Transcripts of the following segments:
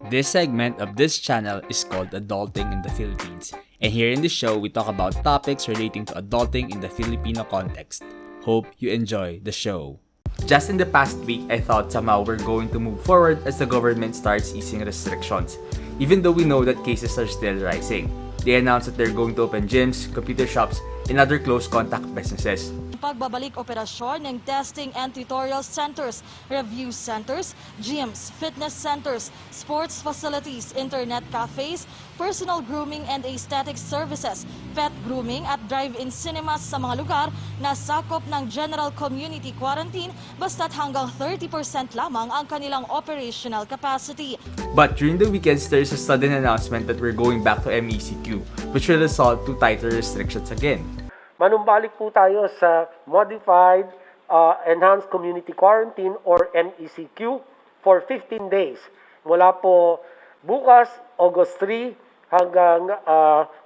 This segment of this channel is called Adulting in the Philippines, and here in the show we talk about topics relating to adulting in the Filipino context. Hope you enjoy the show. Just in the past week, I thought somehow we're going to move forward as the government starts easing restrictions, even though we know that cases are still rising. They announced that they're going to open gyms, computer shops, and other close contact businesses. Pagbabalik operasyon ng testing and tutorial centers, review centers, gyms, fitness centers, sports facilities, internet cafes, personal grooming and aesthetic services, pet grooming at drive-in cinemas sa mga lugar na sakop ng general community quarantine basta't hanggang 30% lamang ang kanilang operational capacity. But during the weekends, there's a sudden announcement that we're going back to MECQ, which will result to tighter restrictions again. Manumbalik po tayo sa Modified Enhanced Community Quarantine or MECQ for 15 days. Mula po bukas, August 3 hanggang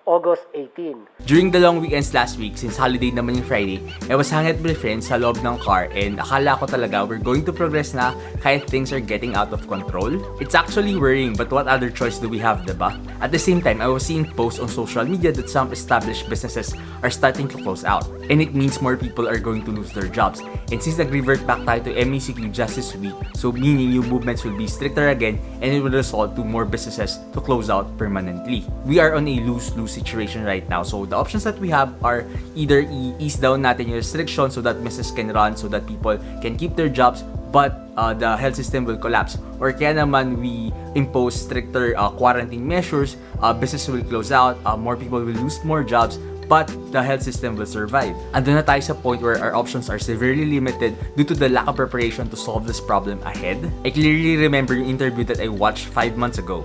August 18. During the long weekends last week, since holiday naman yung Friday, I was hanging out with friends sa loob ng car and akala ko talaga we're going to progress na kahit things are getting out of control. It's actually worrying, but what other choice do we have, diba? At the same time, I was seeing posts on social media that some established businesses are starting to close out. And it means more people are going to lose their jobs. And since nag-revert back tayo to MECQ just this week, so meaning yung movements will be stricter again and it will result to more businesses to close out permanently. We are on a lose-lose situation right now. So the options that we have are either ease down natin yung restrictions so that business can run, so that people can keep their jobs, but the health system will collapse. Or kaya naman we impose stricter quarantine measures, business will close out, more people will lose more jobs, but the health system will survive. Andun na tayo sa point where our options are severely limited due to the lack of preparation to solve this problem ahead. I clearly remember yung interview that I watched 5 months ago.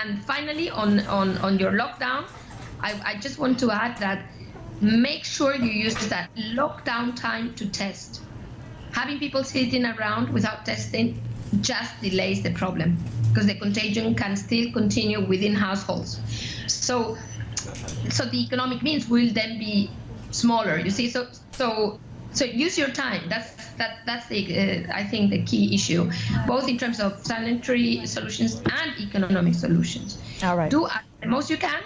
And finally, on your lockdown, I just want to add that make sure you use that lockdown time to test. Having people sitting around without testing just delays the problem because the contagion can still continue within households. So the economic means will then be smaller. You see, so use your time. That's the I think the key issue, both in terms of sanitary solutions and economic solutions. All right. Do the most you can.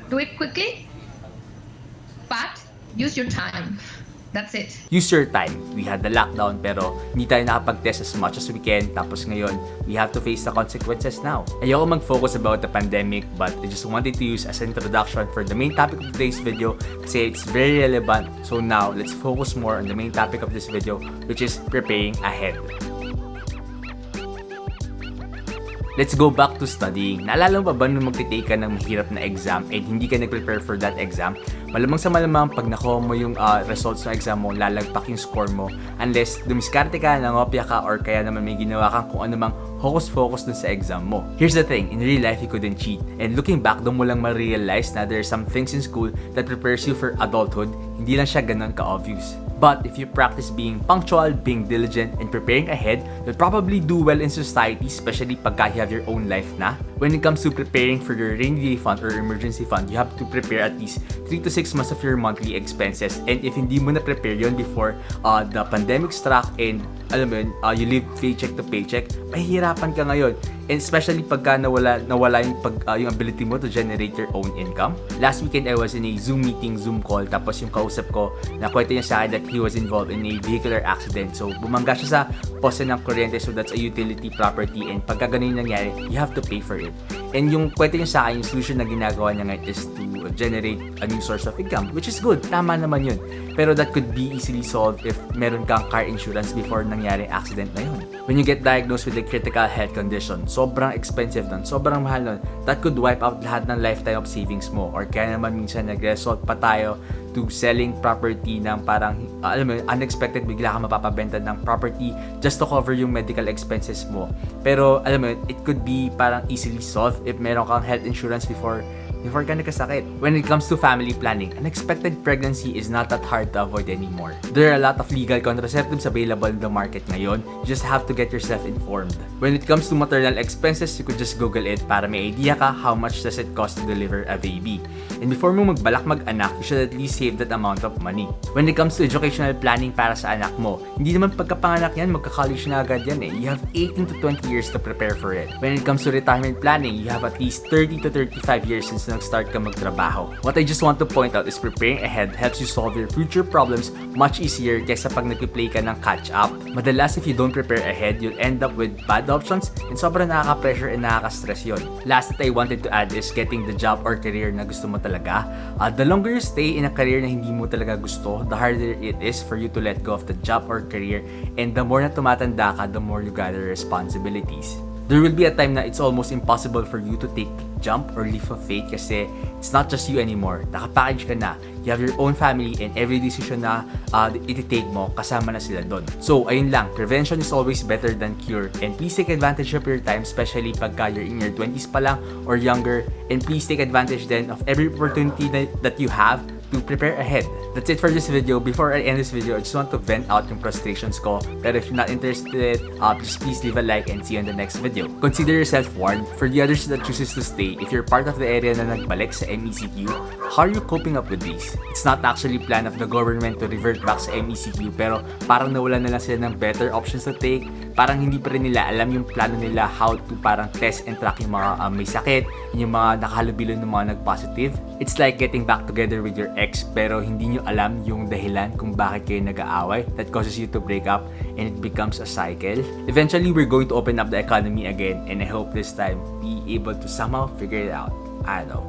Do it quickly, but use your time. That's it. Use your time. We had the lockdown pero hindi tayo nakapag-test as much as we can. Tapos ngayon, we have to face the consequences now. Ayoko mag-focus about the pandemic, but I just wanted to use as an introduction for the main topic of today's video kasi it's very relevant. So now, let's focus more on the main topic of this video, which is preparing ahead. Let's go back to studying. Naalala mo ba nung magtitake ka ng mahirap na exam and hindi ka nag-prepare for that exam? Malamang sa malamang pag nakuha mo yung results ng exam mo, lalagpak yung score mo unless dumiskarte ka, nangopya ka, or kaya naman may ginawa kang kung ano mang focus dun sa exam mo. Here's the thing, in real life you couldn't cheat. And looking back, doon mo lang ma-realize na there are some things in school that prepares you for adulthood. Hindi lang siya ganun ka-obvious. But if you practice being punctual, being diligent, and preparing ahead, you'll probably do well in society, especially pagka you have your own life na. When it comes to preparing for your rainy day fund or emergency fund, you have to prepare at least 3 to 6 months of your monthly expenses. And if hindi mo na-prepare yun before the pandemic struck and alam mo yun, you live paycheck to paycheck, mahihirapan ka ngayon. And especially pagka nawala yung ability mo to generate your own income. Last weekend, I was in a Zoom meeting, Zoom call, tapos yung kausap ko, nakwento niya sa akin that he was involved in a vehicular accident. So, bumangga siya sa poste ng kuryente, so that's a utility property, and pagka ganun yung nangyari, you have to pay for it. And yung kwento niya sa akin, yung solution na ginagawa niya ngayon is to generate a new source of income, which is good. Tama naman yun. Pero that could be easily solved if meron kang car insurance before nangyari accident na yun. When you get diagnosed with a critical health condition, sobrang expensive nun, sobrang mahal nun, that could wipe out lahat ng lifetime of savings mo. Or kaya naman minsan nag-result pa tayo to selling property ng parang, alam mo, unexpected, bigla ka mapapabenta ng property just to cover yung medical expenses mo. Pero, alam mo, it could be parang easily solved if meron kang health insurance before before ka nagkasakit. When it comes to family planning, unexpected pregnancy is not that hard to avoid anymore. There are a lot of legal contraceptives available in the market ngayon. You just have to get yourself informed. When it comes to maternal expenses, you could just Google it para may idea ka how much does it cost to deliver a baby. And before mo magbalak mag-anak, you should at least save that amount of money. When it comes to educational planning para sa anak mo, hindi naman pagkapanganak yan, magka-college na agad yan eh. You have 18 to 20 years to prepare for it. When it comes to retirement planning, you have at least 30 to 35 years since nag-start ka magtrabaho. What I just want to point out is preparing ahead helps you solve your future problems much easier kaysa pag nag-play ka ng catch-up. Madalas, if you don't prepare ahead, you'll end up with bad options and sobrang nakaka-pressure and nakaka-stress yun. Last that I wanted to add is getting the job or career na gusto mo talaga. The longer you stay in a career na hindi mo talaga gusto, the harder it is for you to let go of the job or career, and the more na tumatanda ka, the more you gather responsibilities. There will be a time na it's almost impossible for you to take the jump or leap of faith kasi it's not just you anymore. Nakapackage ka na. You have your own family and every decision na iti-take mo, kasama na sila doon. So, ayun lang. Prevention is always better than cure. And please take advantage of your time, especially pagka you're in your 20s pa lang or younger. And please take advantage then of every opportunity that you have to prepare ahead. That's it for this video. Before I end this video, I just want to vent out yung frustrations ko. Pero if you're not interested, just please leave a like and see you in the next video. Consider yourself warned. For the others that chooses to stay, if you're part of the area na nagbalik sa MECQ, how are you coping up with this? It's not actually plan of the government to revert back sa MECQ, pero parang nawala na lang sila ng better options to take. Parang hindi pa rin nila alam yung plano nila how to parang test and track yung mga may sakit, yung mga nakahalubilo ng mga nag-positive. It's like getting back together with your ex pero hindi nyo alam yung dahilan kung bakit kayo nag-aaway that causes you to break up and it becomes a cycle. Eventually, we're going to open up the economy again and I hope this time be able to somehow figure it out. I don't know.